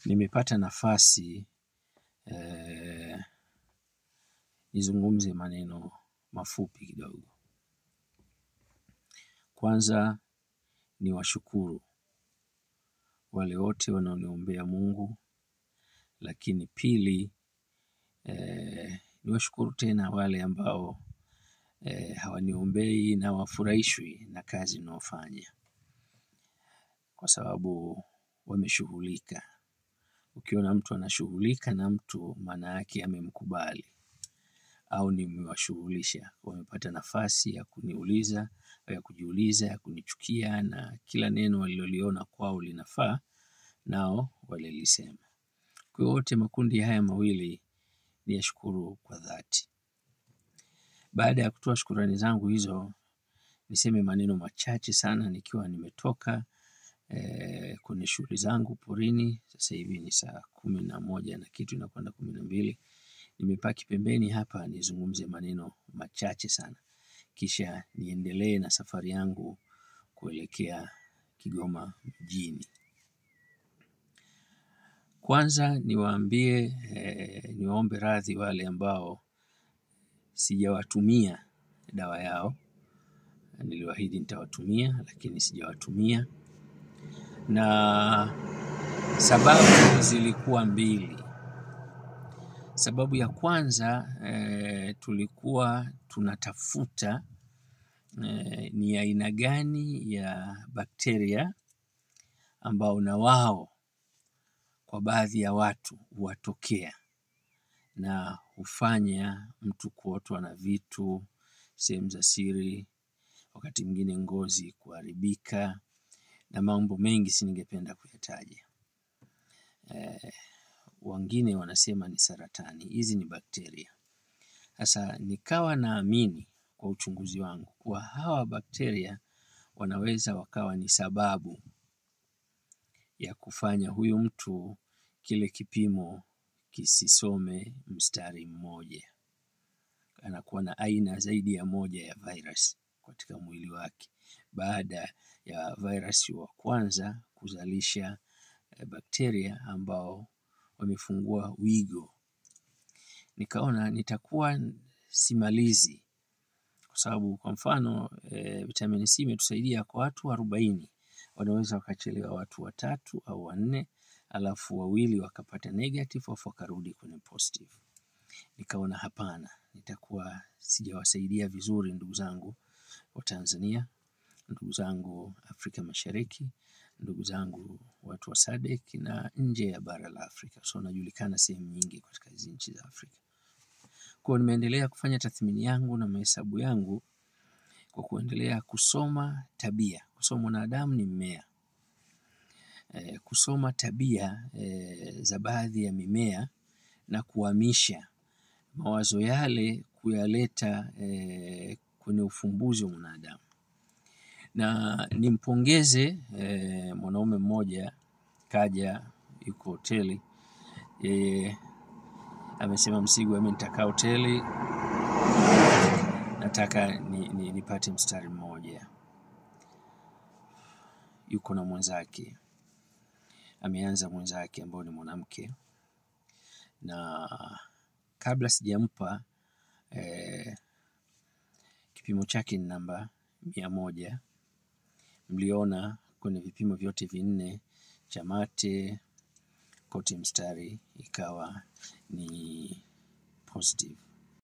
Nimepata nafasi nizungumze maneno mafupi kidogo. Kwanza ni washukuru wale wote wanaoniombea Mungu, lakini pili ni washukuru tena wale ambao hawaniombei na wafurahishwi na kazi ninayofanya, kwa sababu wameshughulika. Ukiona mtu anashughulika na mtu, maana yake amemkubali au nimewashughulisha. Wamepata nafasi ya kuniuliza, ya kujiuliza, ya kunichukia, na kila neno waliloliona kwao linafaa nao walilisema. Kwa wote makundi haya mawili niyashukuru kwa dhati. Baada ya kutoa shukrani zangu hizo, niseme maneno machache sana nikiwa nimetoka kwenye shughuli zangu porini. Sasa hivi ni saa 11 na kitu inakwenda 12. Nimepaki pembeni hapa nizungumze maneno machache sana, kisha niendelee na safari yangu kuelekea Kigoma mjini. Kwanza niwaombe radhi wale ambao sijawatumia dawa yao. Niliwaahidi nitawatumia, lakini sijawatumia, na sababu zilikuwa mbili. Sababu ya kwanza, tulikuwa tunatafuta ni aina gani ya bakteria ambao na wao kwa baadhi ya watu huwatokea na hufanya mtu kuotwa na vitu, sehemu za siri, wakati mwingine ngozi kuharibika na mambo mengi ningependa kuyataja. Wengine wanasema ni saratani. Hizi ni bakteria. Sasa nikawa naamini kwa uchunguzi wangu kuwa hawa bakteria wanaweza wakawa ni sababu ya kufanya huyu mtu kile kipimo kisisome mstari mmoja. Anakuwa na aina zaidi ya moja ya virus katika mwili wake, baada ya virus wa kwanza kuzalisha bakteria ambao wamefungua wigo. Nikaona nitakuwa simalizi, kwa sababu kwa mfano vitamin C imetusaidia kwa watu 40. Wanaweza wakachelewa watu 3 au 4, alafu 2 wakapata negative afu wakarudi kwenye positive. Nikaona hapana, nitakuwa sijawasaidia vizuri ndugu zangu wa Tanzania, ndugu zangu Afrika Mashariki, ndugu zangu watu wa SADC na nje ya bara la Afrika. So najulikana sehemu nyingi katika hizi nchi za Afrika. Kwa nimeendelea kufanya tathmini yangu na mahesabu yangu kwa kuendelea kusoma tabia. Kusoma mwanadamu ni mmea. Kusoma tabia za baadhi ya mimea na kuhamisha mawazo yale kuyaleta kwenye ufumbuzi wa mwanadamu. Na nimpongeze mwanaume mmoja, kaja yuko hoteli. Amesema Msigwa, mimi nitakaa hoteli, nataka nipate mstari mmoja. Yuko na mwenzake. Ameanza mwenzake ambao ni mwanamke, na kabla sijampa kipimo chake ni namba 100. Mliona kwenye vipimo vyote 4 cha mate kote mstari ikawa ni positive.